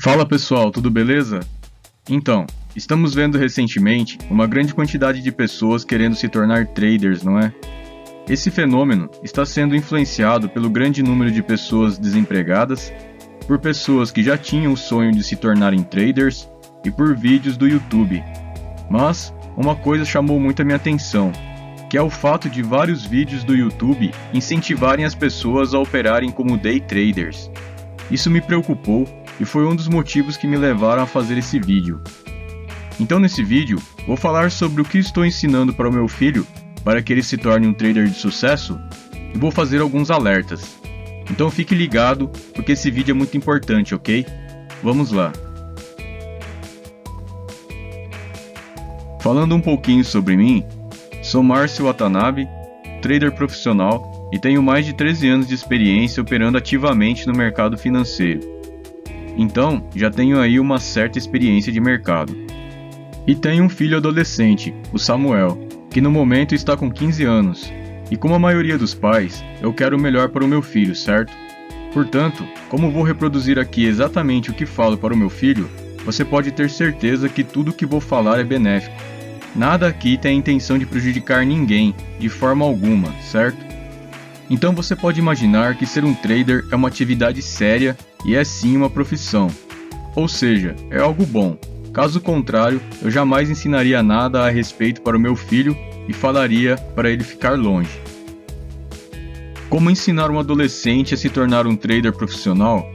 Fala pessoal, tudo beleza? Então, estamos vendo recentemente uma grande quantidade de pessoas querendo se tornar traders, não é? Esse fenômeno está sendo influenciado pelo grande número de pessoas desempregadas, por pessoas que já tinham o sonho de se tornarem traders e por vídeos do YouTube. Mas, uma coisa chamou muito a minha atenção, que é o fato de vários vídeos do YouTube incentivarem as pessoas a operarem como day traders. Isso me preocupou e foi um dos motivos que me levaram a fazer esse vídeo. Então nesse vídeo, vou falar sobre o que estou ensinando para o meu filho para que ele se torne um trader de sucesso e vou fazer alguns alertas. Então fique ligado, porque esse vídeo é muito importante, ok? Vamos lá! Falando um pouquinho sobre mim, sou Márcio Watanabe, trader profissional e tenho mais de 13 anos de experiência operando ativamente no mercado financeiro. Então, já tenho aí uma certa experiência de mercado. E tenho um filho adolescente, o Samuel, que no momento está com 15 anos. E como a maioria dos pais, eu quero o melhor para o meu filho, certo? Portanto, como vou reproduzir aqui exatamente o que falo para o meu filho, você pode ter certeza que tudo o que vou falar é benéfico. Nada aqui tem a intenção de prejudicar ninguém, de forma alguma, certo? Então você pode imaginar que ser um trader é uma atividade séria e é sim uma profissão. Ou seja, é algo bom. Caso contrário, eu jamais ensinaria nada a respeito para o meu filho e falaria para ele ficar longe. Como ensinar um adolescente a se tornar um trader profissional?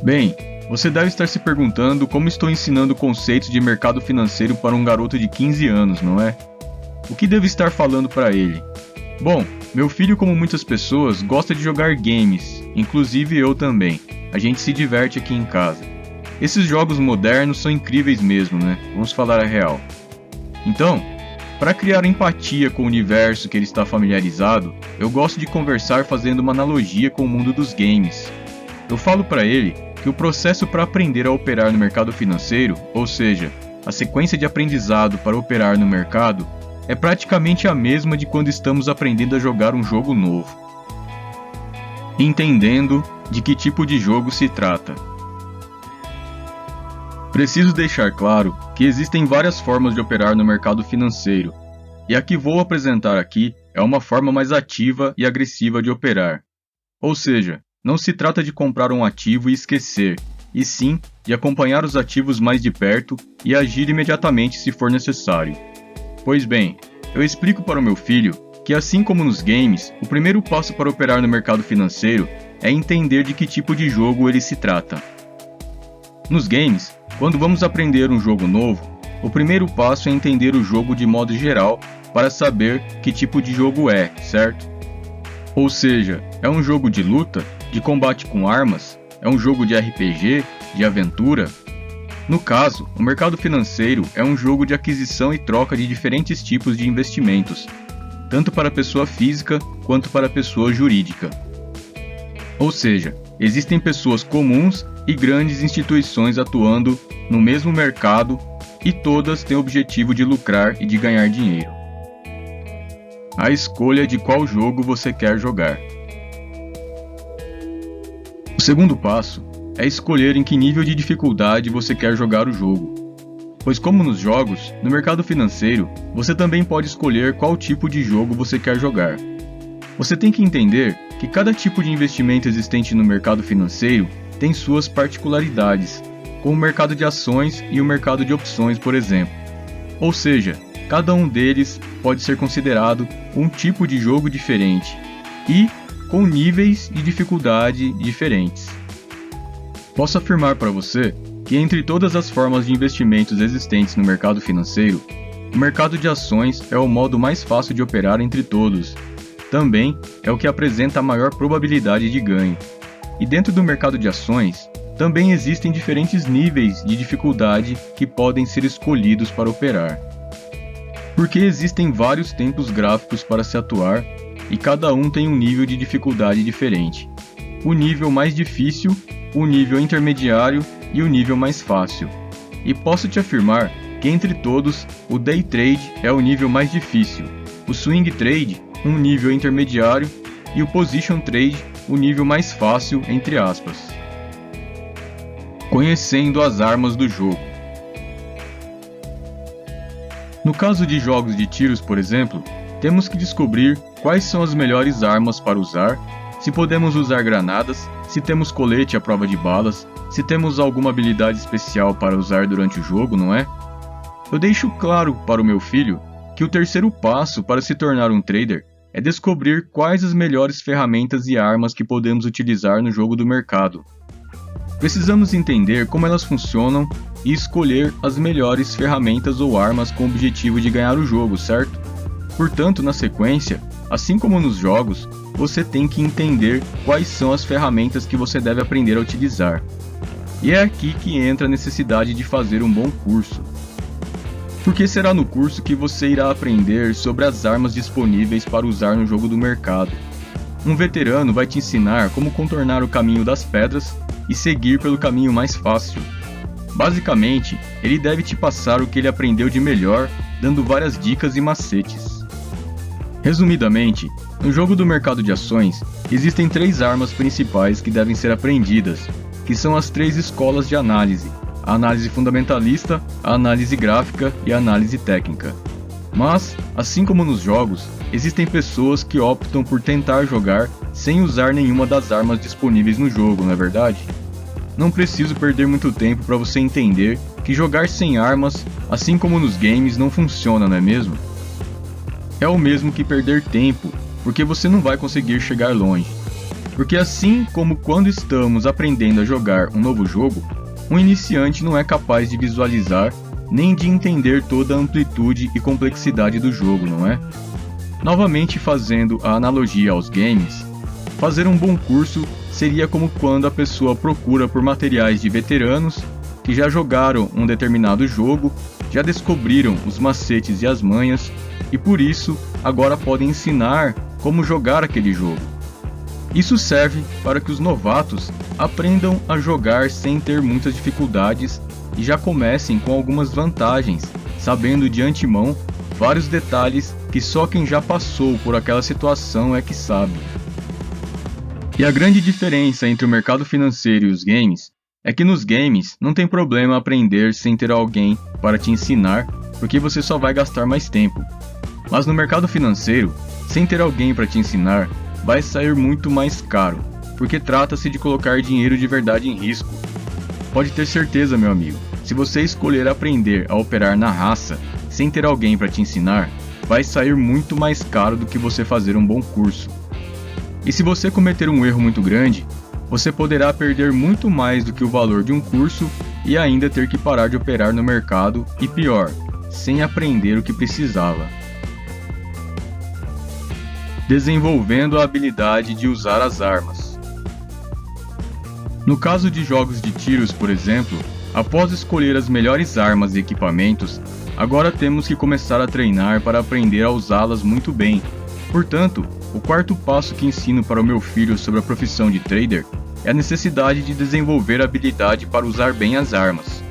Bem, você deve estar se perguntando como estou ensinando conceitos de mercado financeiro para um garoto de 15 anos, não é? O que devo estar falando para ele? Bom, meu filho, como muitas pessoas, gosta de jogar games, inclusive eu também. A gente se diverte aqui em casa. Esses jogos modernos são incríveis mesmo, né? Vamos falar a real. Então, para criar empatia com o universo que ele está familiarizado, eu gosto de conversar fazendo uma analogia com o mundo dos games. Eu falo para ele que o processo para aprender a operar no mercado financeiro, ou seja, a sequência de aprendizado para operar no mercado, é praticamente a mesma de quando estamos aprendendo a jogar um jogo novo. Entendendo de que tipo de jogo se trata. Preciso deixar claro que existem várias formas de operar no mercado financeiro, e a que vou apresentar aqui é uma forma mais ativa e agressiva de operar. Ou seja, não se trata de comprar um ativo e esquecer, e sim de acompanhar os ativos mais de perto e agir imediatamente se for necessário. Pois bem, eu explico para o meu filho que, assim como nos games, o primeiro passo para operar no mercado financeiro é entender de que tipo de jogo ele se trata. Nos games, quando vamos aprender um jogo novo, o primeiro passo é entender o jogo de modo geral para saber que tipo de jogo é, certo? Ou seja, é um jogo de luta, de combate com armas, é um jogo de RPG, de aventura. No caso, o mercado financeiro é um jogo de aquisição e troca de diferentes tipos de investimentos, tanto para a pessoa física quanto para a pessoa jurídica. Ou seja, existem pessoas comuns e grandes instituições atuando no mesmo mercado e todas têm o objetivo de lucrar e de ganhar dinheiro. A escolha de qual jogo você quer jogar. O segundo passo é escolher em que nível de dificuldade você quer jogar o jogo. Pois como nos jogos, no mercado financeiro, você também pode escolher qual tipo de jogo você quer jogar. Você tem que entender que cada tipo de investimento existente no mercado financeiro tem suas particularidades, como o mercado de ações e o mercado de opções, por exemplo. Ou seja, cada um deles pode ser considerado um tipo de jogo diferente e com níveis de dificuldade diferentes. Posso afirmar para você que entre todas as formas de investimentos existentes no mercado financeiro, o mercado de ações é o modo mais fácil de operar entre todos. Também é o que apresenta a maior probabilidade de ganho. E dentro do mercado de ações, também existem diferentes níveis de dificuldade que podem ser escolhidos para operar. Porque existem vários tempos gráficos para se atuar e cada um tem um nível de dificuldade diferente. O nível mais difícil, o nível intermediário e o nível mais fácil. E posso te afirmar que entre todos, o Day Trade é o nível mais difícil, o Swing Trade, um nível intermediário, e o Position Trade, o nível mais fácil, entre aspas. Conhecendo as armas do jogo. No caso de jogos de tiros, por exemplo, temos que descobrir quais são as melhores armas para usar, se podemos usar granadas, se temos colete à prova de balas, se temos alguma habilidade especial para usar durante o jogo, não é? Eu deixo claro para o meu filho que o terceiro passo para se tornar um trader é descobrir quais as melhores ferramentas e armas que podemos utilizar no jogo do mercado. Precisamos entender como elas funcionam e escolher as melhores ferramentas ou armas com o objetivo de ganhar o jogo, certo? Portanto, na sequência, assim como nos jogos, você tem que entender quais são as ferramentas que você deve aprender a utilizar. E é aqui que entra a necessidade de fazer um bom curso. Porque será no curso que você irá aprender sobre as armas disponíveis para usar no jogo do mercado. Um veterano vai te ensinar como contornar o caminho das pedras e seguir pelo caminho mais fácil. Basicamente, ele deve te passar o que ele aprendeu de melhor, dando várias dicas e macetes. Resumidamente, no jogo do mercado de ações, existem 3 armas principais que devem ser aprendidas, que são as 3 escolas de análise: a análise fundamentalista, a análise gráfica e a análise técnica. Mas, assim como nos jogos, existem pessoas que optam por tentar jogar sem usar nenhuma das armas disponíveis no jogo, não é verdade? Não preciso perder muito tempo para você entender que jogar sem armas, assim como nos games, não funciona, não é mesmo? É o mesmo que perder tempo, porque você não vai conseguir chegar longe. Porque assim como quando estamos aprendendo a jogar um novo jogo, um iniciante não é capaz de visualizar nem de entender toda a amplitude e complexidade do jogo, não é? Novamente fazendo a analogia aos games, fazer um bom curso seria como quando a pessoa procura por materiais de veteranos que já jogaram um determinado jogo, já descobriram os macetes e as manhas, e por isso agora podem ensinar como jogar aquele jogo. Isso serve para que os novatos aprendam a jogar sem ter muitas dificuldades e já comecem com algumas vantagens, sabendo de antemão vários detalhes que só quem já passou por aquela situação é que sabe. E a grande diferença entre o mercado financeiro e os games é que nos games não tem problema aprender sem ter alguém para te ensinar, porque você só vai gastar mais tempo. Mas no mercado financeiro, sem ter alguém para te ensinar, vai sair muito mais caro, porque trata-se de colocar dinheiro de verdade em risco. Pode ter certeza, meu amigo, se você escolher aprender a operar na raça, sem ter alguém para te ensinar, vai sair muito mais caro do que você fazer um bom curso. E se você cometer um erro muito grande, você poderá perder muito mais do que o valor de um curso e ainda ter que parar de operar no mercado e pior, sem aprender o que precisava. Desenvolvendo a habilidade de usar as armas. No caso de jogos de tiros, por exemplo, após escolher as melhores armas e equipamentos, agora temos que começar a treinar para aprender a usá-las muito bem. Portanto, o quarto passo que ensino para o meu filho sobre a profissão de trader é a necessidade de desenvolver a habilidade para usar bem as armas.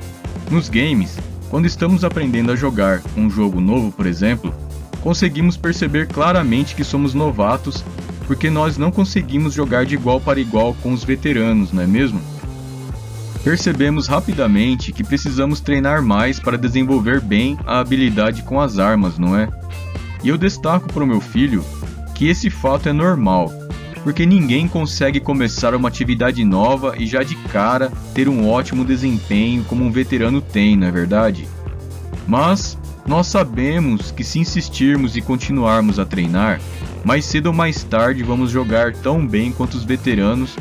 Nos games, quando estamos aprendendo a jogar um jogo novo, por exemplo, conseguimos perceber claramente que somos novatos porque nós não conseguimos jogar de igual para igual com os veteranos, não é mesmo? Percebemos rapidamente que precisamos treinar mais para desenvolver bem a habilidade com as armas, não é? E eu destaco para o meu filho que esse fato é normal, porque ninguém consegue começar uma atividade nova e já de cara ter um ótimo desempenho como um veterano tem, não é verdade? Mas nós sabemos que se insistirmos e continuarmos a treinar, mais cedo ou mais tarde vamos jogar tão bem quanto os veteranos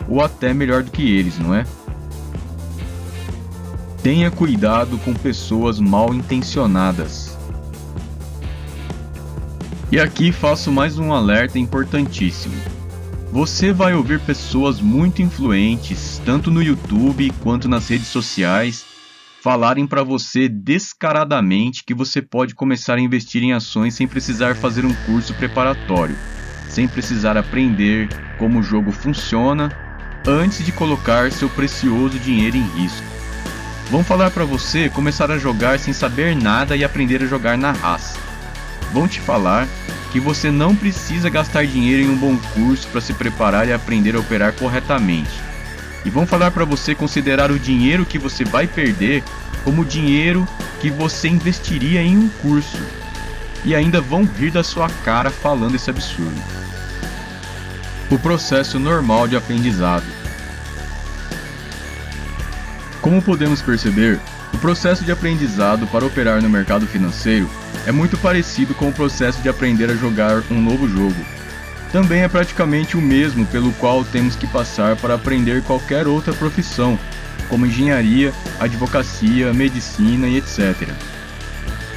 ou até melhor do que eles, não é? Tenha cuidado com pessoas mal intencionadas. E aqui faço mais um alerta importantíssimo. Você vai ouvir pessoas muito influentes, tanto no YouTube quanto nas redes sociais, falarem para você descaradamente que você pode começar a investir em ações sem precisar fazer um curso preparatório, sem precisar aprender como o jogo funciona, antes de colocar seu precioso dinheiro em risco. Vão falar para você começar a jogar sem saber nada e aprender a jogar na raça. Vão te falar que você não precisa gastar dinheiro em um bom curso para se preparar e aprender a operar corretamente. e vão falar para você considerar o dinheiro que você vai perder como dinheiro que você investiria em um curso. E ainda vão rir da sua cara falando esse absurdo. O processo normal de aprendizado. Como podemos perceber, o processo de aprendizado para operar no mercado financeiro é muito parecido com o processo de aprender a jogar um novo jogo. Também é praticamente o mesmo pelo qual temos que passar para aprender qualquer outra profissão, como engenharia, advocacia, medicina e etc.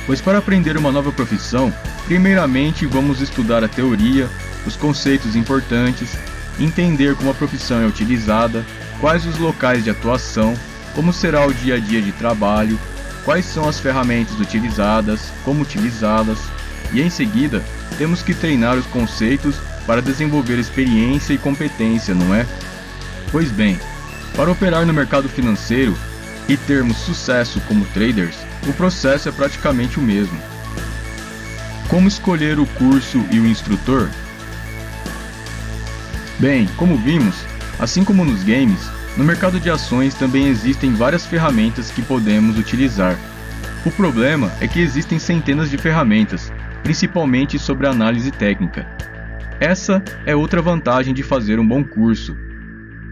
Pois para aprender uma nova profissão, primeiramente vamos estudar a teoria, os conceitos importantes, entender como a profissão é utilizada, quais os locais de atuação, como será o dia a dia de trabalho, quais são as ferramentas utilizadas, como utilizá-las, e em seguida temos que treinar os conceitos para desenvolver experiência e competência, não é? Pois bem, para operar no mercado financeiro e termos sucesso como traders, o processo é praticamente o mesmo. Como escolher o curso e o instrutor? Bem, como vimos, assim como nos games, no mercado de ações também existem várias ferramentas que podemos utilizar. O problema é que existem centenas de ferramentas, principalmente sobre análise técnica. Essa é outra vantagem de fazer um bom curso,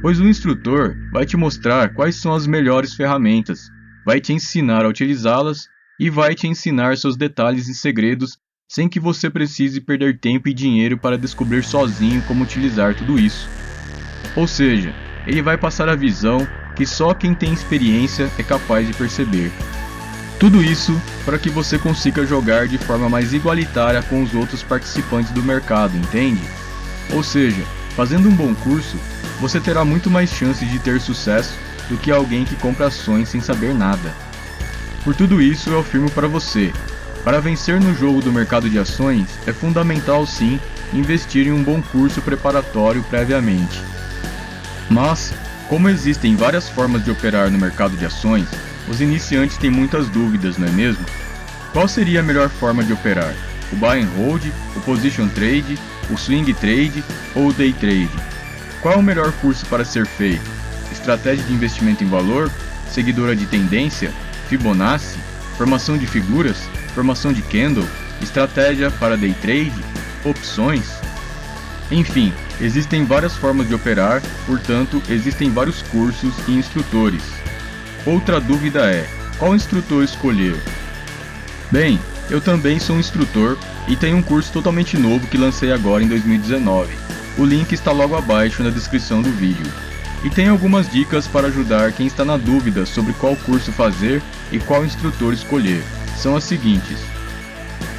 pois o instrutor vai te mostrar quais são as melhores ferramentas, vai te ensinar a utilizá-las e vai te ensinar seus detalhes e segredos sem que você precise perder tempo e dinheiro para descobrir sozinho como utilizar tudo isso. Ou seja, ele vai passar a visão que só quem tem experiência é capaz de perceber. Tudo isso para que você consiga jogar de forma mais igualitária com os outros participantes do mercado, entende? Ou seja, fazendo um bom curso, você terá muito mais chances de ter sucesso do que alguém que compra ações sem saber nada. Por tudo isso, eu afirmo para você, para vencer no jogo do mercado de ações, é fundamental sim investir em um bom curso preparatório previamente. Mas, como existem várias formas de operar no mercado de ações, os iniciantes têm muitas dúvidas, não é mesmo? Qual seria a melhor forma de operar? O buy and hold, o position trade, o swing trade ou o day trade? Qual é o melhor curso para ser feito? Estratégia de investimento em valor, seguidora de tendência, Fibonacci, formação de figuras, formação de candle, estratégia para day trade, opções? Enfim, existem várias formas de operar, portanto, existem vários cursos e instrutores. Outra dúvida é, qual instrutor escolher? Bem, eu também sou um instrutor e tenho um curso totalmente novo que lancei agora em 2019. O link está logo abaixo na descrição do vídeo. E tem algumas dicas para ajudar quem está na dúvida sobre qual curso fazer e qual instrutor escolher. São as seguintes: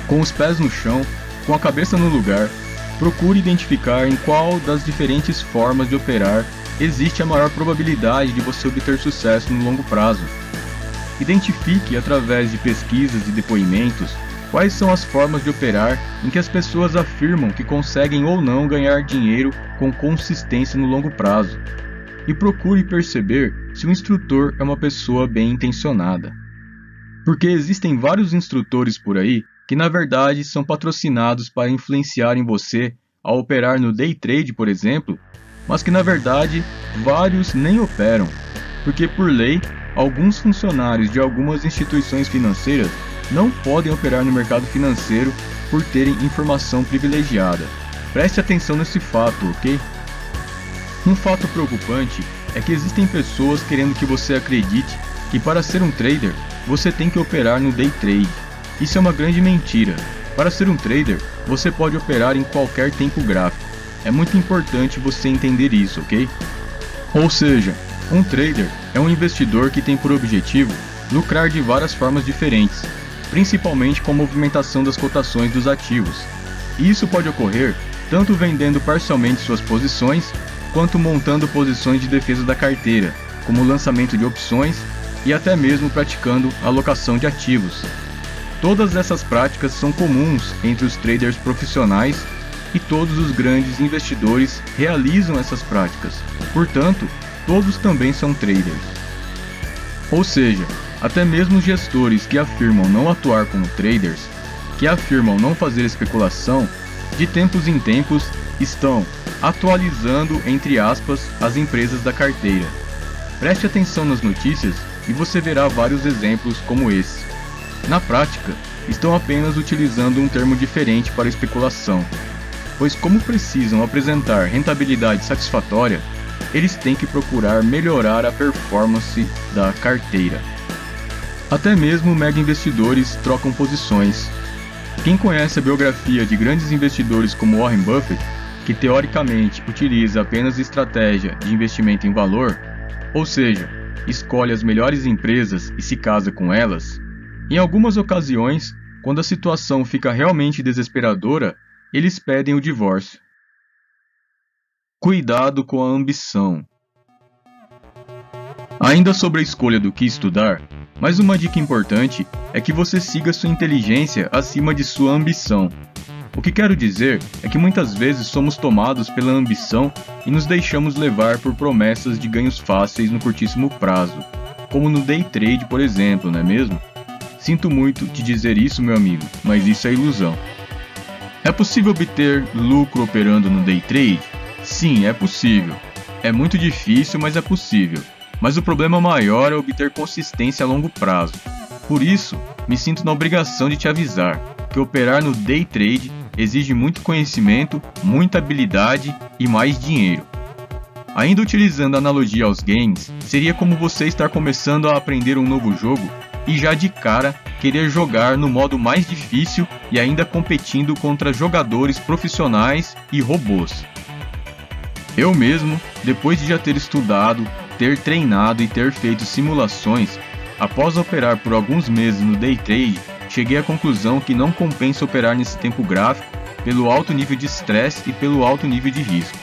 com os pés no chão, com a cabeça no lugar, procure identificar em qual das diferentes formas de operar existe a maior probabilidade de você obter sucesso no longo prazo. Identifique através de pesquisas e depoimentos quais são as formas de operar em que as pessoas afirmam que conseguem ou não ganhar dinheiro com consistência no longo prazo. E procure perceber se o instrutor é uma pessoa bem intencionada. Porque existem vários instrutores por aí que na verdade são patrocinados para influenciarem você a operar no day trade, por exemplo, mas que na verdade vários nem operam, porque por lei, alguns funcionários de algumas instituições financeiras não podem operar no mercado financeiro por terem informação privilegiada. Preste atenção nesse fato, ok? Um fato preocupante é que existem pessoas querendo que você acredite que para ser um trader, você tem que operar no day trade. Isso é uma grande mentira. Para ser um trader, você pode operar em qualquer tempo gráfico. É muito importante você entender isso, ok? Ou seja, um trader é um investidor que tem por objetivo lucrar de várias formas diferentes, principalmente com a movimentação das cotações dos ativos. E isso pode ocorrer tanto vendendo parcialmente suas posições, quanto montando posições de defesa da carteira, como o lançamento de opções e até mesmo praticando alocação de ativos. Todas essas práticas são comuns entre os traders profissionais e todos os grandes investidores realizam essas práticas, portanto, todos também são traders. Ou seja, até mesmo os gestores que afirmam não atuar como traders, que afirmam não fazer especulação, de tempos em tempos estão atualizando, entre aspas, as empresas da carteira. Preste atenção nas notícias e você verá vários exemplos como esse. Na prática, estão apenas utilizando um termo diferente para especulação, pois como precisam apresentar rentabilidade satisfatória, eles têm que procurar melhorar a performance da carteira. Até mesmo mega investidores trocam posições. Quem conhece a biografia de grandes investidores como Warren Buffett, que teoricamente utiliza apenas estratégia de investimento em valor, ou seja, escolhe as melhores empresas e se casa com elas, em algumas ocasiões, quando a situação fica realmente desesperadora, eles pedem o divórcio. Cuidado com a ambição. Ainda sobre a escolha do que estudar, mais uma dica importante é que você siga sua inteligência acima de sua ambição. O que quero dizer é que muitas vezes somos tomados pela ambição e nos deixamos levar por promessas de ganhos fáceis no curtíssimo prazo, como no day trade, por exemplo, não é mesmo? Sinto muito te dizer isso, meu amigo, mas isso é ilusão. É possível obter lucro operando no day trade? Sim, é possível. É muito difícil, mas é possível. Mas o problema maior é obter consistência a longo prazo. Por isso, me sinto na obrigação de te avisar que operar no day trade exige muito conhecimento, muita habilidade e mais dinheiro. Ainda utilizando a analogia aos games, seria como você estar começando a aprender um novo jogo e já de cara querer jogar no modo mais difícil e ainda competindo contra jogadores profissionais e robôs. Eu mesmo, depois de já ter estudado, ter treinado e ter feito simulações, após operar por alguns meses no day trade, cheguei à conclusão que não compensa operar nesse tempo gráfico pelo alto nível de estresse e pelo alto nível de risco.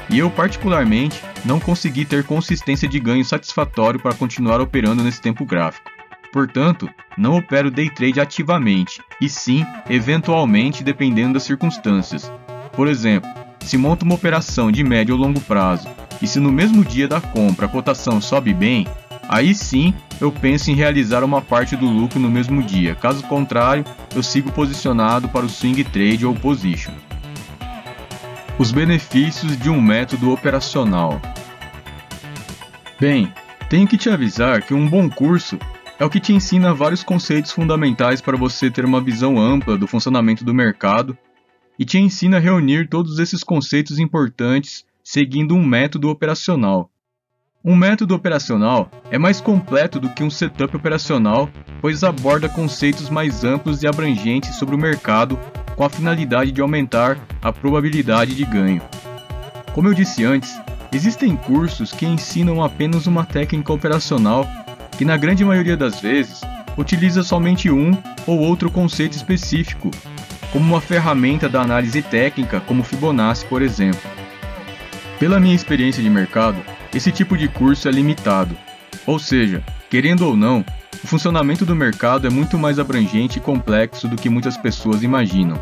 E eu particularmente não consegui ter consistência de ganho satisfatório para continuar operando nesse tempo gráfico. Portanto, não opero day trade ativamente, e sim, eventualmente dependendo das circunstâncias. Por exemplo, se monto uma operação de médio ou longo prazo, e se no mesmo dia da compra a cotação sobe bem, aí sim eu penso em realizar uma parte do lucro no mesmo dia, caso contrário, eu sigo posicionado para o swing trade ou position. Os benefícios de um método operacional. Bem, tenho que te avisar que um bom curso é o que te ensina vários conceitos fundamentais para você ter uma visão ampla do funcionamento do mercado e te ensina a reunir todos esses conceitos importantes seguindo um método operacional. Um método operacional é mais completo do que um setup operacional, pois aborda conceitos mais amplos e abrangentes sobre o mercado com a finalidade de aumentar a probabilidade de ganho. Como eu disse antes, existem cursos que ensinam apenas uma técnica operacional que na grande maioria das vezes utiliza somente um ou outro conceito específico, como uma ferramenta da análise técnica como Fibonacci, por exemplo. Pela minha experiência de mercado, esse tipo de curso é limitado, ou seja, querendo ou não, o funcionamento do mercado é muito mais abrangente e complexo do que muitas pessoas imaginam.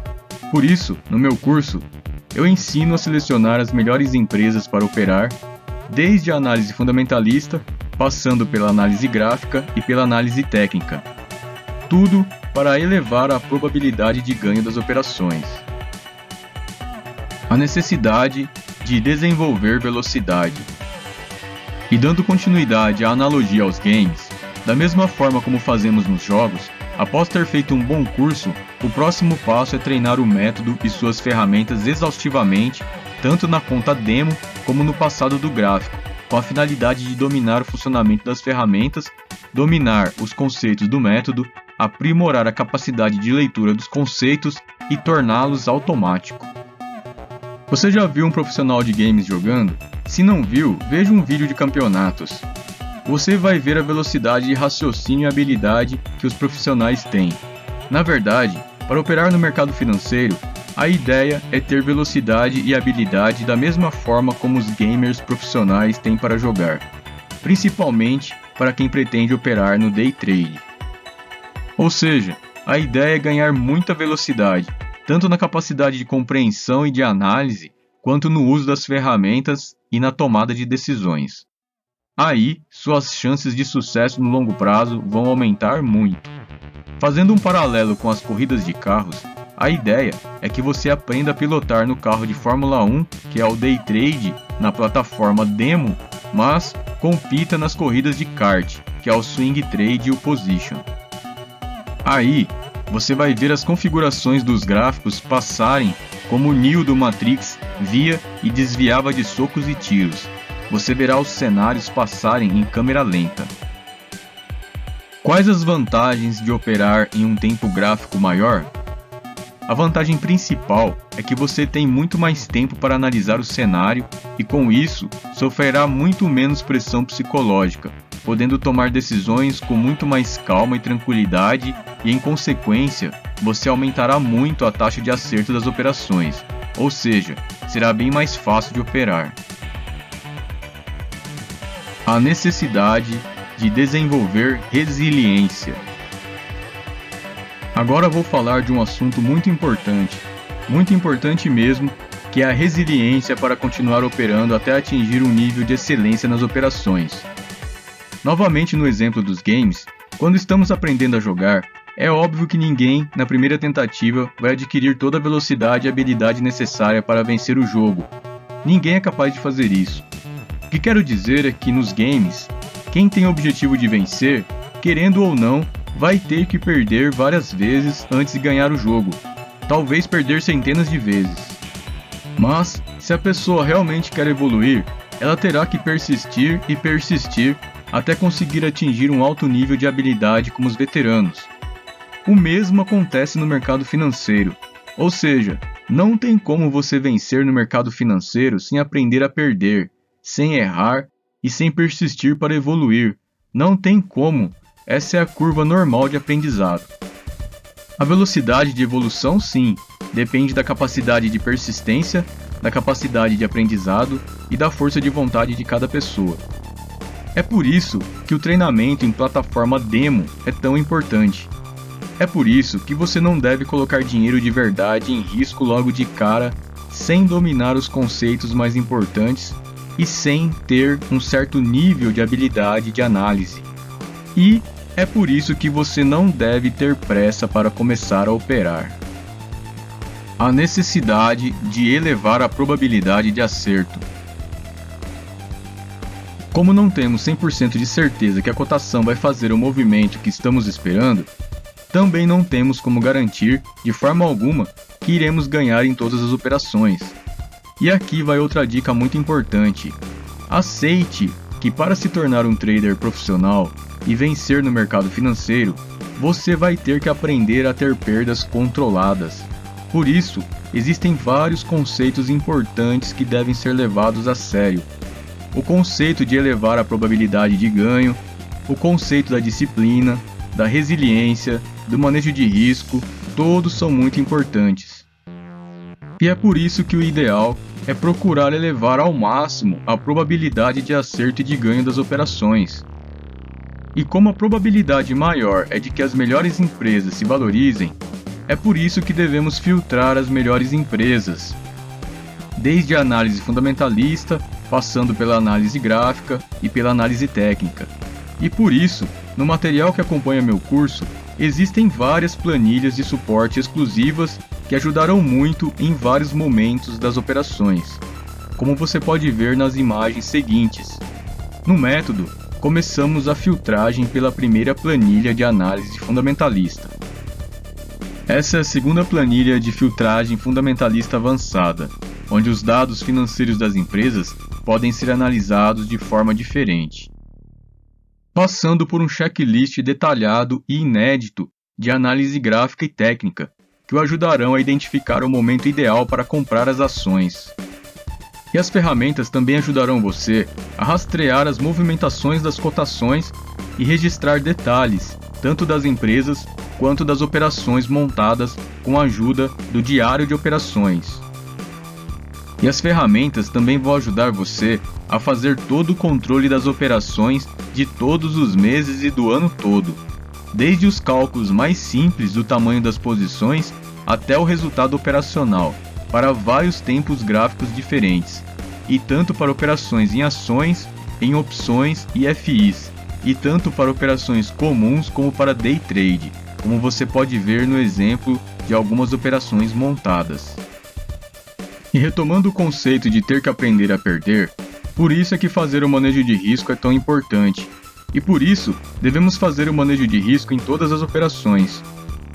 Por isso, no meu curso, eu ensino a selecionar as melhores empresas para operar, desde a análise fundamentalista, passando pela análise gráfica e pela análise técnica. Tudo para elevar a probabilidade de ganho das operações. A necessidade de desenvolver velocidade. E dando continuidade à analogia aos games, da mesma forma como fazemos nos jogos, após ter feito um bom curso, o próximo passo é treinar o método e suas ferramentas exaustivamente, tanto na conta demo como no passado do gráfico, com a finalidade de dominar o funcionamento das ferramentas, dominar os conceitos do método, aprimorar a capacidade de leitura dos conceitos e torná-los automático. Você já viu um profissional de games jogando? Se não viu, veja um vídeo de campeonatos. Você vai ver a velocidade de raciocínio e habilidade que os profissionais têm. Na verdade, para operar no mercado financeiro, a ideia é ter velocidade e habilidade da mesma forma como os gamers profissionais têm para jogar, principalmente para quem pretende operar no day trade. Ou seja, a ideia é ganhar muita velocidade, tanto na capacidade de compreensão e de análise, quanto no uso das ferramentas e na tomada de decisões. Aí, suas chances de sucesso no longo prazo vão aumentar muito. Fazendo um paralelo com as corridas de carros, a ideia é que você aprenda a pilotar no carro de Fórmula 1, que é o Day Trade, na plataforma Demo, mas compita nas corridas de kart, que é o Swing Trade e o Position. Aí, você vai ver as configurações dos gráficos passarem como o Neo do Matrix via e desviava de socos e tiros. Você verá os cenários passarem em câmera lenta. Quais as vantagens de operar em um tempo gráfico maior? A vantagem principal é que você tem muito mais tempo para analisar o cenário e, com isso, sofrerá muito menos pressão psicológica, podendo tomar decisões com muito mais calma e tranquilidade e, em consequência, você aumentará muito a taxa de acerto das operações, ou seja, será bem mais fácil de operar. A necessidade de desenvolver resiliência. Agora vou falar de um assunto muito importante mesmo, que é a resiliência para continuar operando até atingir um nível de excelência nas operações. Novamente no exemplo dos games, quando estamos aprendendo a jogar, é óbvio que ninguém, na primeira tentativa, vai adquirir toda a velocidade e habilidade necessária para vencer o jogo. Ninguém é capaz de fazer isso. O que quero dizer é que nos games, quem tem o objetivo de vencer, querendo ou não, vai ter que perder várias vezes antes de ganhar o jogo, talvez perder centenas de vezes. Mas, se a pessoa realmente quer evoluir, ela terá que persistir e persistir até conseguir atingir um alto nível de habilidade como os veteranos. O mesmo acontece no mercado financeiro, ou seja, não tem como você vencer no mercado financeiro sem aprender a perder, sem errar e sem persistir para evoluir. Não tem como. Essa é a curva normal de aprendizado. A velocidade de evolução, sim, depende da capacidade de persistência, da capacidade de aprendizado e da força de vontade de cada pessoa. É por isso que o treinamento em plataforma demo é tão importante. É por isso que você não deve colocar dinheiro de verdade em risco logo de cara, sem dominar os conceitos mais importantes e sem ter um certo nível de habilidade de análise. E é por isso que você não deve ter pressa para começar a operar. A necessidade de elevar a probabilidade de acerto. Como não temos 100% de certeza que a cotação vai fazer o movimento que estamos esperando, também não temos como garantir, de forma alguma, que iremos ganhar em todas as operações. E aqui vai outra dica muito importante. Aceite que para se tornar um trader profissional e vencer no mercado financeiro, você vai ter que aprender a ter perdas controladas. Por isso, existem vários conceitos importantes que devem ser levados a sério. O conceito de elevar a probabilidade de ganho, o conceito da disciplina, da resiliência, do manejo de risco, todos são muito importantes. E é por isso que o ideal é procurar elevar ao máximo a probabilidade de acerto e de ganho das operações. E como a probabilidade maior é de que as melhores empresas se valorizem, é por isso que devemos filtrar as melhores empresas, desde a análise fundamentalista, passando pela análise gráfica e pela análise técnica. E por isso, no material que acompanha meu curso, existem várias planilhas de suporte exclusivas que ajudarão muito em vários momentos das operações, como você pode ver nas imagens seguintes. No método, começamos a filtragem pela primeira planilha de análise fundamentalista. Essa é a segunda planilha de filtragem fundamentalista avançada, onde os dados financeiros das empresas podem ser analisados de forma diferente. Passando por um checklist detalhado e inédito de análise gráfica e técnica, que o ajudarão a identificar o momento ideal para comprar as ações. E as ferramentas também ajudarão você a rastrear as movimentações das cotações e registrar detalhes, tanto das empresas quanto das operações montadas com a ajuda do diário de operações. E as ferramentas também vão ajudar você a fazer todo o controle das operações de todos os meses e do ano todo, desde os cálculos mais simples do tamanho das posições até o resultado operacional, para vários tempos gráficos diferentes, e tanto para operações em ações, em opções e FIs, e tanto para operações comuns como para day trade, como você pode ver no exemplo de algumas operações montadas. E retomando o conceito de ter que aprender a perder, Por isso é que fazer o manejo de risco é tão importante. E por isso, devemos fazer o manejo de risco em todas as operações.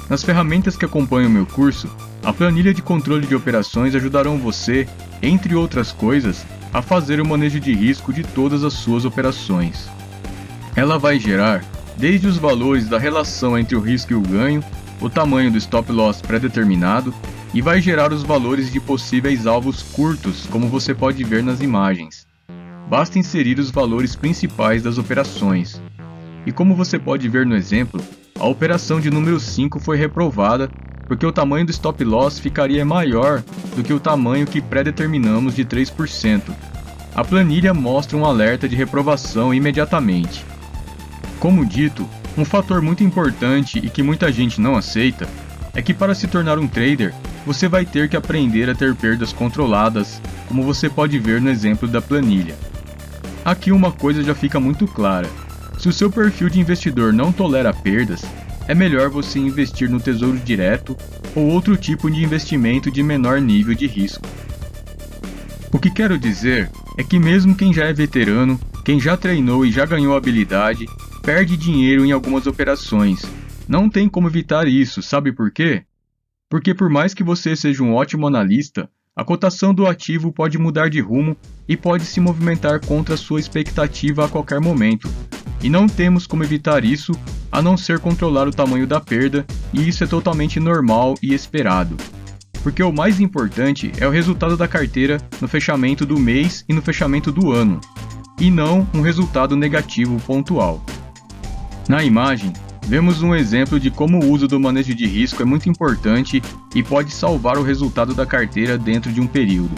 Nas ferramentas que acompanham o meu curso, a planilha de controle de operações ajudarão você, entre outras coisas, a fazer o manejo de risco de todas as suas operações. Ela vai gerar desde os valores da relação entre o risco e o ganho, o tamanho do stop loss pré-determinado, e vai gerar os valores de possíveis alvos curtos, como você pode ver nas imagens. Basta inserir os valores principais das operações. E como você pode ver no exemplo, a operação de número 5 foi reprovada porque o tamanho do stop loss ficaria maior do que o tamanho que pré-determinamos de 3%. A planilha mostra um alerta de reprovação imediatamente. Como dito, um fator muito importante e que muita gente não aceita é que para se tornar um trader, você vai ter que aprender a ter perdas controladas, como você pode ver no exemplo da planilha. Aqui uma coisa já fica muito clara: se o seu perfil de investidor não tolera perdas, é melhor você investir no Tesouro Direto ou outro tipo de investimento de menor nível de risco. O que quero dizer é que mesmo quem já é veterano, quem já treinou e já ganhou habilidade, perde dinheiro em algumas operações. Não tem como evitar isso, sabe por quê? Porque por mais que você seja um ótimo analista, a cotação do ativo pode mudar de rumo e pode se movimentar contra a sua expectativa a qualquer momento. E não temos como evitar isso, a não ser controlar o tamanho da perda, e isso é totalmente normal e esperado. Porque o mais importante é o resultado da carteira no fechamento do mês e no fechamento do ano, e não um resultado negativo pontual. Na imagem, vemos um exemplo de como o uso do manejo de risco é muito importante e pode salvar o resultado da carteira dentro de um período.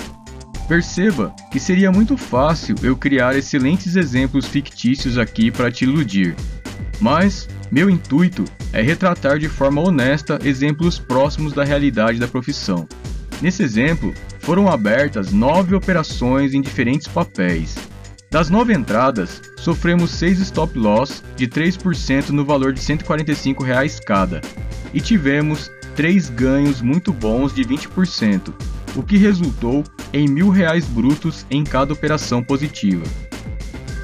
Perceba que seria muito fácil eu criar excelentes exemplos fictícios aqui para te iludir, mas meu intuito é retratar de forma honesta exemplos próximos da realidade da profissão. Nesse exemplo, foram abertas 9 operações em diferentes papéis. Das 9 entradas, sofremos 6 stop loss de 3% no valor de R$ 145 cada, e tivemos 3 ganhos muito bons de 20%, o que resultou em R$ 1.000 brutos em cada operação positiva.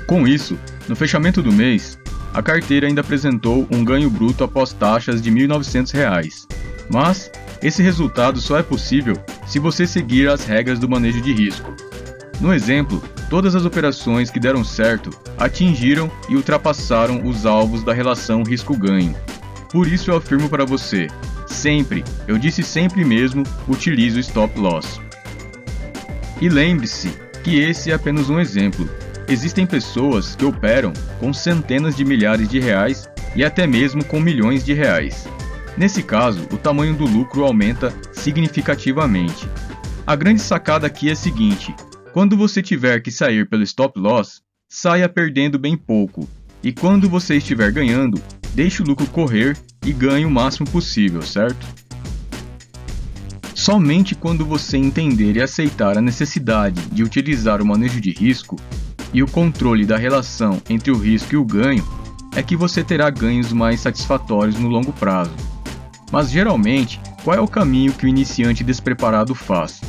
Com isso, no fechamento do mês, a carteira ainda apresentou um ganho bruto após taxas de R$ 1.900, mas esse resultado só é possível se você seguir as regras do manejo de risco. No exemplo, todas as operações que deram certo atingiram e ultrapassaram os alvos da relação risco-ganho. Por isso eu afirmo para você, sempre, eu disse sempre mesmo, utilize o stop loss. E lembre-se que esse é apenas um exemplo. Existem pessoas que operam com centenas de milhares de reais e até mesmo com milhões de reais. Nesse caso, o tamanho do lucro aumenta significativamente. A grande sacada aqui é a seguinte: quando você tiver que sair pelo stop loss, saia perdendo bem pouco, e quando você estiver ganhando, deixe o lucro correr e ganhe o máximo possível, certo? Somente quando você entender e aceitar a necessidade de utilizar o manejo de risco e o controle da relação entre o risco e o ganho, é que você terá ganhos mais satisfatórios no longo prazo. Mas geralmente, qual é o caminho que o iniciante despreparado faz?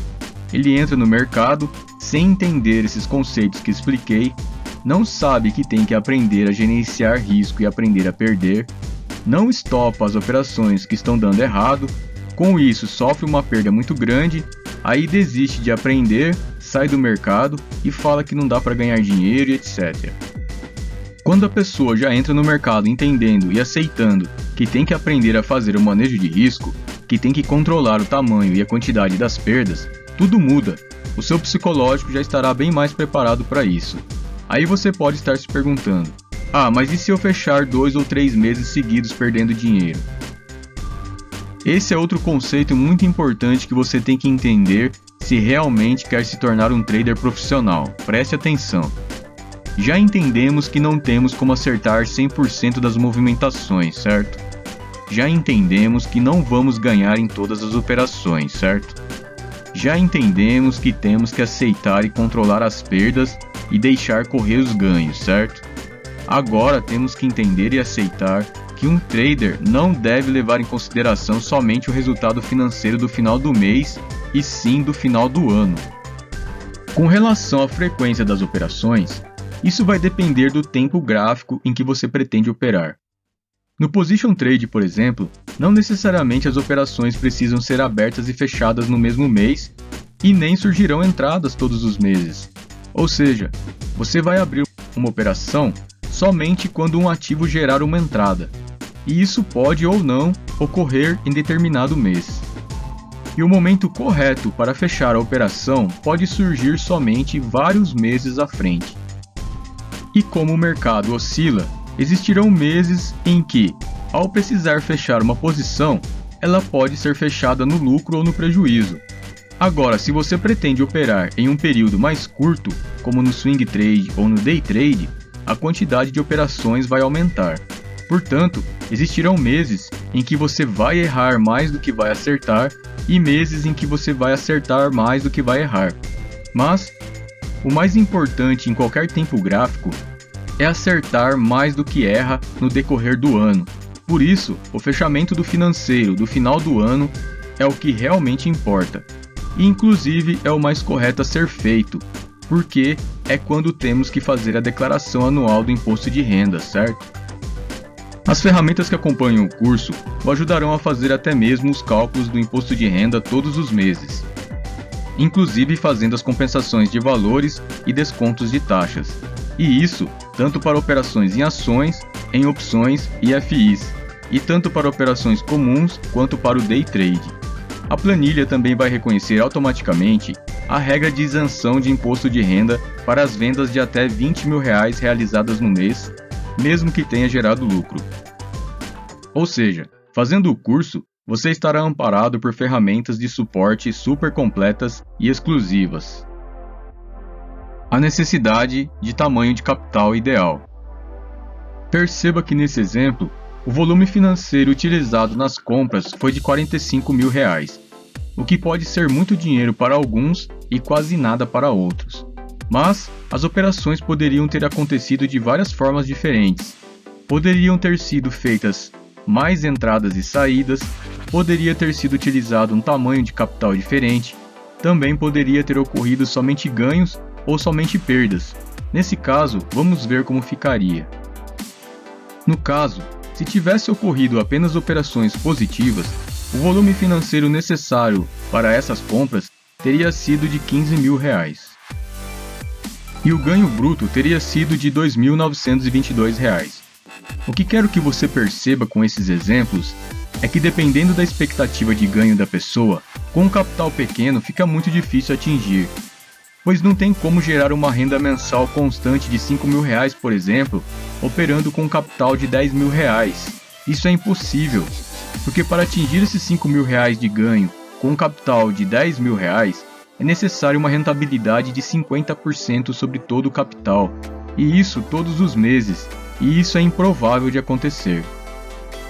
Ele entra no mercado sem entender esses conceitos que expliquei, não sabe que tem que aprender a gerenciar risco e aprender a perder, não estopa as operações que estão dando errado, com isso sofre uma perda muito grande, aí desiste de aprender, sai do mercado e fala que não dá para ganhar dinheiro e etc. Quando a pessoa já entra no mercado entendendo e aceitando que tem que aprender a fazer o manejo de risco, que tem que controlar o tamanho e a quantidade das perdas, tudo muda. O seu psicológico já estará bem mais preparado para isso. Aí você pode estar se perguntando: mas e se eu fechar 2 ou 3 meses seguidos perdendo dinheiro? Esse é outro conceito muito importante que você tem que entender se realmente quer se tornar um trader profissional. Preste atenção. Já entendemos que não temos como acertar 100% das movimentações, certo? Já entendemos que não vamos ganhar em todas as operações, certo? Já entendemos que temos que aceitar e controlar as perdas e deixar correr os ganhos, certo? Agora temos que entender e aceitar que um trader não deve levar em consideração somente o resultado financeiro do final do mês, e sim do final do ano. Com relação à frequência das operações, isso vai depender do tempo gráfico em que você pretende operar. No Position Trade, por exemplo, não necessariamente as operações precisam ser abertas e fechadas no mesmo mês e nem surgirão entradas todos os meses. Ou seja, você vai abrir uma operação somente quando um ativo gerar uma entrada, e isso pode ou não ocorrer em determinado mês. E o momento correto para fechar a operação pode surgir somente vários meses à frente. E como o mercado oscila, existirão meses em que, ao precisar fechar uma posição, ela pode ser fechada no lucro ou no prejuízo. Agora, se você pretende operar em um período mais curto, como no swing trade ou no day trade, a quantidade de operações vai aumentar. Portanto, existirão meses em que você vai errar mais do que vai acertar e meses em que você vai acertar mais do que vai errar. Mas, o mais importante em qualquer tempo gráfico é acertar mais do que erra no decorrer do ano. Por isso, o fechamento do financeiro do final do ano é o que realmente importa. E inclusive é o mais correto a ser feito, porque é quando temos que fazer a declaração anual do imposto de renda, certo? As ferramentas que acompanham o curso o ajudarão a fazer até mesmo os cálculos do imposto de renda todos os meses, inclusive fazendo as compensações de valores e descontos de taxas. E isso tanto para operações em ações, em opções e FIs, e tanto para operações comuns quanto para o day trade. A planilha também vai reconhecer automaticamente a regra de isenção de imposto de renda para as vendas de até R$20 mil realizadas no mês, mesmo que tenha gerado lucro. Ou seja, fazendo o curso, você estará amparado por ferramentas de suporte super completas e exclusivas. A necessidade de tamanho de capital ideal. Perceba que nesse exemplo, o volume financeiro utilizado nas compras foi de R$45 mil, o que pode ser muito dinheiro para alguns e quase nada para outros. Mas as operações poderiam ter acontecido de várias formas diferentes. Poderiam ter sido feitas mais entradas e saídas, poderia ter sido utilizado um tamanho de capital diferente, também poderia ter ocorrido somente ganhos ou somente perdas. Nesse caso, vamos ver como ficaria. No caso, se tivesse ocorrido apenas operações positivas, o volume financeiro necessário para essas compras teria sido de R$15 mil. E o ganho bruto teria sido de R$2.922. O que quero que você perceba com esses exemplos é que, dependendo da expectativa de ganho da pessoa, com um capital pequeno fica muito difícil atingir, pois não tem como gerar uma renda mensal constante de R$5 mil, por exemplo, operando com um capital de R$10 mil. Isso é impossível, porque para atingir esses R$5 mil de ganho com um capital de R$10 mil, é necessário uma rentabilidade de 50% sobre todo o capital, e isso todos os meses, e isso é improvável de acontecer.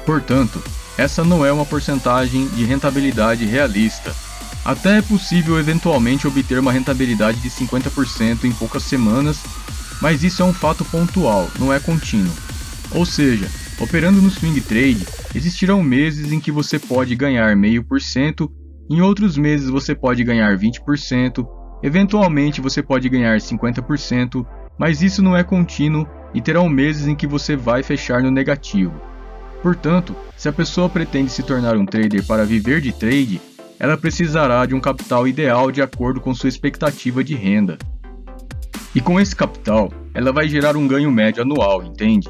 Portanto, essa não é uma porcentagem de rentabilidade realista. Até é possível eventualmente obter uma rentabilidade de 50% em poucas semanas, mas isso é um fato pontual, não é contínuo. Ou seja, operando no swing trade, existirão meses em que você pode ganhar 0,5%, em outros meses você pode ganhar 20%, eventualmente você pode ganhar 50%, mas isso não é contínuo e terão meses em que você vai fechar no negativo. Portanto, se a pessoa pretende se tornar um trader para viver de trade, ela precisará de um capital ideal de acordo com sua expectativa de renda. E com esse capital, ela vai gerar um ganho médio anual, entende?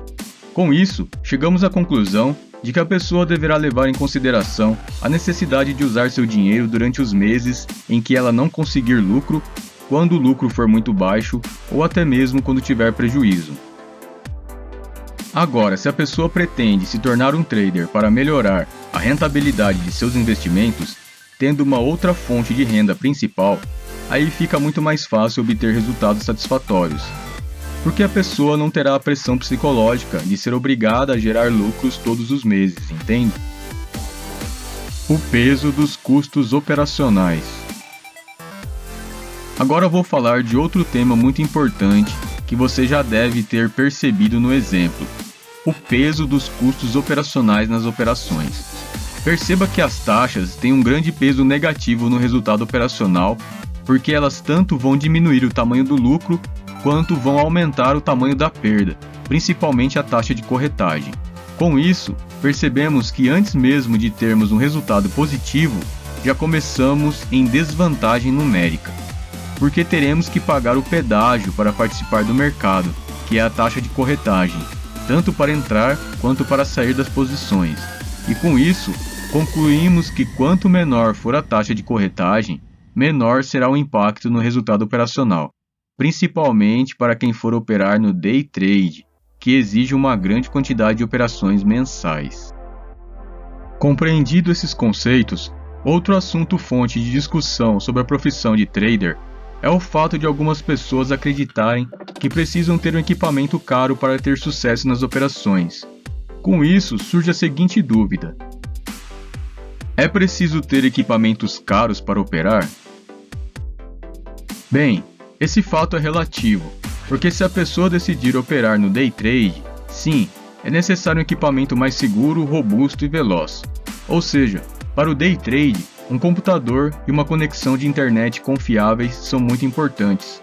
Com isso, chegamos à conclusão de que a pessoa deverá levar em consideração a necessidade de usar seu dinheiro durante os meses em que ela não conseguir lucro, quando o lucro for muito baixo ou até mesmo quando tiver prejuízo. Agora, se a pessoa pretende se tornar um trader para melhorar a rentabilidade de seus investimentos, tendo uma outra fonte de renda principal, aí fica muito mais fácil obter resultados satisfatórios, porque a pessoa não terá a pressão psicológica de ser obrigada a gerar lucros todos os meses, entende? O peso dos custos operacionais. Agora vou falar de outro tema muito importante que você já deve ter percebido no exemplo: o peso dos custos operacionais nas operações. Perceba que as taxas têm um grande peso negativo no resultado operacional porque elas tanto vão diminuir o tamanho do lucro quanto vão aumentar o tamanho da perda, principalmente a taxa de corretagem. Com isso, percebemos que antes mesmo de termos um resultado positivo, já começamos em desvantagem numérica, porque teremos que pagar o pedágio para participar do mercado, que é a taxa de corretagem, tanto para entrar quanto para sair das posições. E com isso, concluímos que quanto menor for a taxa de corretagem, menor será o impacto no resultado operacional, principalmente para quem for operar no day trade, que exige uma grande quantidade de operações mensais. Compreendido esses conceitos, outro assunto fonte de discussão sobre a profissão de trader é o fato de algumas pessoas acreditarem que precisam ter um equipamento caro para ter sucesso nas operações. Com isso, surge a seguinte dúvida: é preciso ter equipamentos caros para operar? Bem, esse fato é relativo, porque se a pessoa decidir operar no day trade, sim, é necessário um equipamento mais seguro, robusto e veloz. Ou seja, para o day trade, um computador e uma conexão de internet confiáveis são muito importantes.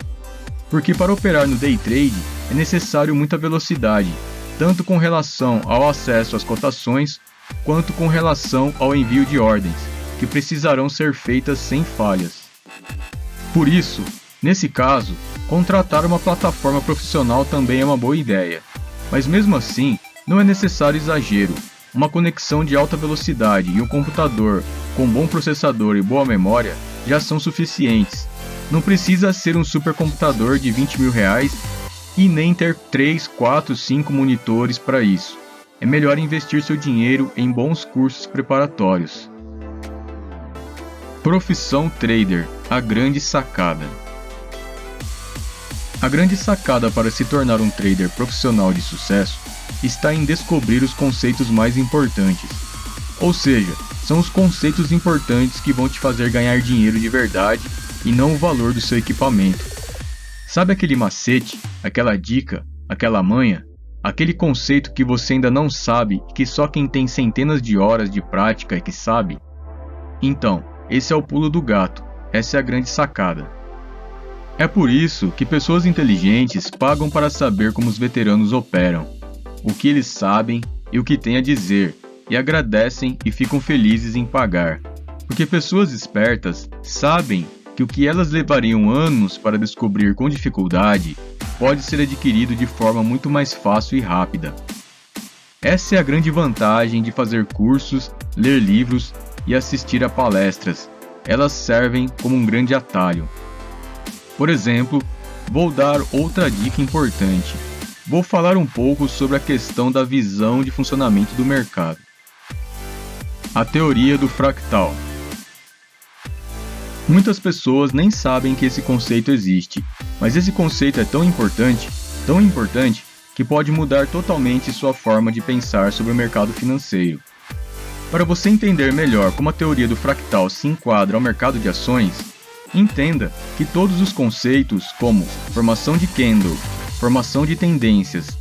Porque para operar no day trade é necessário muita velocidade, tanto com relação ao acesso às cotações, quanto com relação ao envio de ordens, que precisarão ser feitas sem falhas. Por isso, nesse caso, contratar uma plataforma profissional também é uma boa ideia, mas mesmo assim, não é necessário exagero. Uma conexão de alta velocidade e um computador com bom processador e boa memória já são suficientes. Não precisa ser um supercomputador de R$20 mil e nem ter 3, 4, 5 monitores para isso. É melhor investir seu dinheiro em bons cursos preparatórios. Profissão trader, a grande sacada. A grande sacada para se tornar um trader profissional de sucesso está em descobrir os conceitos mais importantes. Ou seja, são os conceitos importantes que vão te fazer ganhar dinheiro de verdade e não o valor do seu equipamento. Sabe aquele macete, aquela dica, aquela manha, aquele conceito que você ainda não sabe e que só quem tem centenas de horas de prática é que sabe? Então, esse é o pulo do gato, essa é a grande sacada. É por isso que pessoas inteligentes pagam para saber como os veteranos operam, o que eles sabem e o que têm a dizer, e agradecem e ficam felizes em pagar. Porque pessoas espertas sabem que o que elas levariam anos para descobrir com dificuldade pode ser adquirido de forma muito mais fácil e rápida. Essa é a grande vantagem de fazer cursos, ler livros e assistir a palestras. Elas servem como um grande atalho. Por exemplo, vou dar outra dica importante. Vou falar um pouco sobre a questão da visão de funcionamento do mercado. A teoria do fractal. Muitas pessoas nem sabem que esse conceito existe, mas esse conceito é tão importante, que pode mudar totalmente sua forma de pensar sobre o mercado financeiro. Para você entender melhor como a teoria do fractal se enquadra ao mercado de ações, entenda que todos os conceitos como formação de candle, formação de tendências,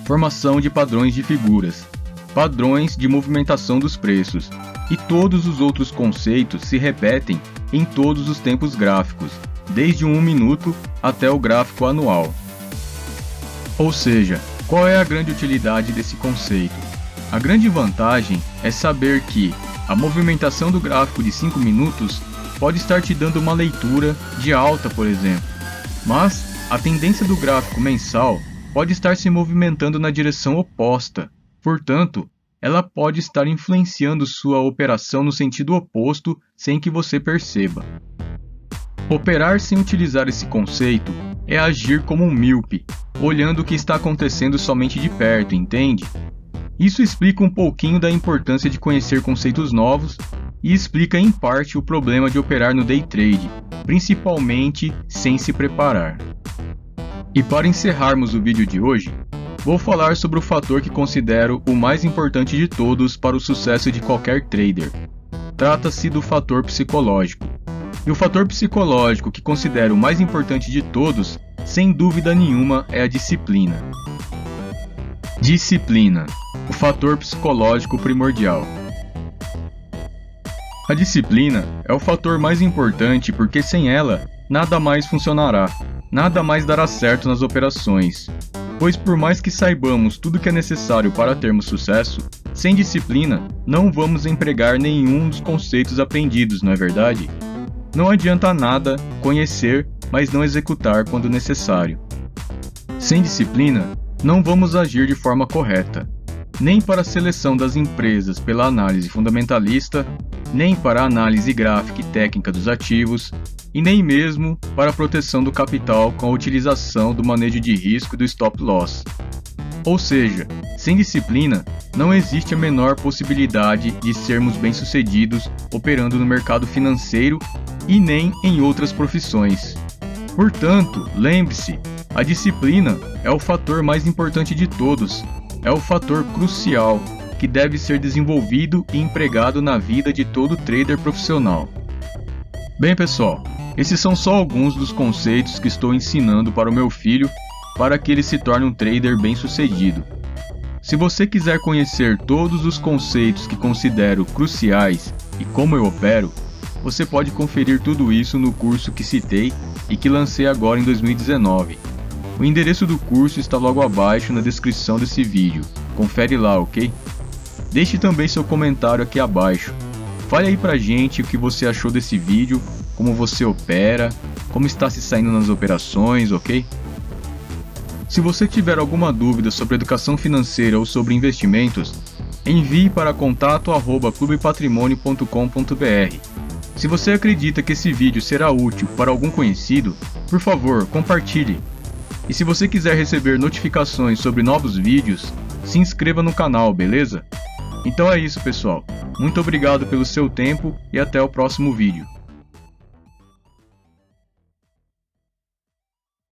formação de padrões de figuras, padrões de movimentação dos preços e todos os outros conceitos se repetem em todos os tempos gráficos, desde o 1 minuto até o gráfico anual. Ou seja, qual é a grande utilidade desse conceito? A grande vantagem é saber que a movimentação do gráfico de 5 minutos pode estar te dando uma leitura de alta, por exemplo, mas a tendência do gráfico mensal pode estar se movimentando na direção oposta, portanto, ela pode estar influenciando sua operação no sentido oposto sem que você perceba. Operar sem utilizar esse conceito é agir como um míope, olhando o que está acontecendo somente de perto, entende? Isso explica um pouquinho da importância de conhecer conceitos novos e explica em parte o problema de operar no day trade, principalmente sem se preparar. E para encerrarmos o vídeo de hoje, vou falar sobre o fator que considero o mais importante de todos para o sucesso de qualquer trader. Trata-se do fator psicológico. E o fator psicológico que considero o mais importante de todos, sem dúvida nenhuma, é a disciplina. Disciplina, o fator psicológico primordial. A disciplina é o fator mais importante porque sem ela, nada mais funcionará, nada mais dará certo nas operações. Pois por mais que saibamos tudo que é necessário para termos sucesso, sem disciplina não vamos empregar nenhum dos conceitos aprendidos, não é verdade? Não adianta nada conhecer, mas não executar quando necessário. Sem disciplina, não vamos agir de forma correta, nem para a seleção das empresas pela análise fundamentalista, nem para a análise gráfica e técnica dos ativos, e nem mesmo para a proteção do capital com a utilização do manejo de risco e do stop loss. Ou seja, sem disciplina, não existe a menor possibilidade de sermos bem-sucedidos operando no mercado financeiro e nem em outras profissões. Portanto, lembre-se, a disciplina é o fator mais importante de todos, é o fator crucial que deve ser desenvolvido e empregado na vida de todo trader profissional. Bem, pessoal, esses são só alguns dos conceitos que estou ensinando para o meu filho para que ele se torne um trader bem-sucedido. Se você quiser conhecer todos os conceitos que considero cruciais e como eu opero, você pode conferir tudo isso no curso que citei e que lancei agora em 2019. O endereço do curso está logo abaixo na descrição desse vídeo. Confere lá, ok? Deixe também seu comentário aqui abaixo. Fale aí pra gente o que você achou desse vídeo, como você opera, como está se saindo nas operações, ok? Se você tiver alguma dúvida sobre educação financeira ou sobre investimentos, envie para contato@clubepatrimônio.com.br. Se você acredita que esse vídeo será útil para algum conhecido, por favor, compartilhe. E se você quiser receber notificações sobre novos vídeos, se inscreva no canal, beleza? Então é isso, pessoal. Muito obrigado pelo seu tempo e até o próximo vídeo.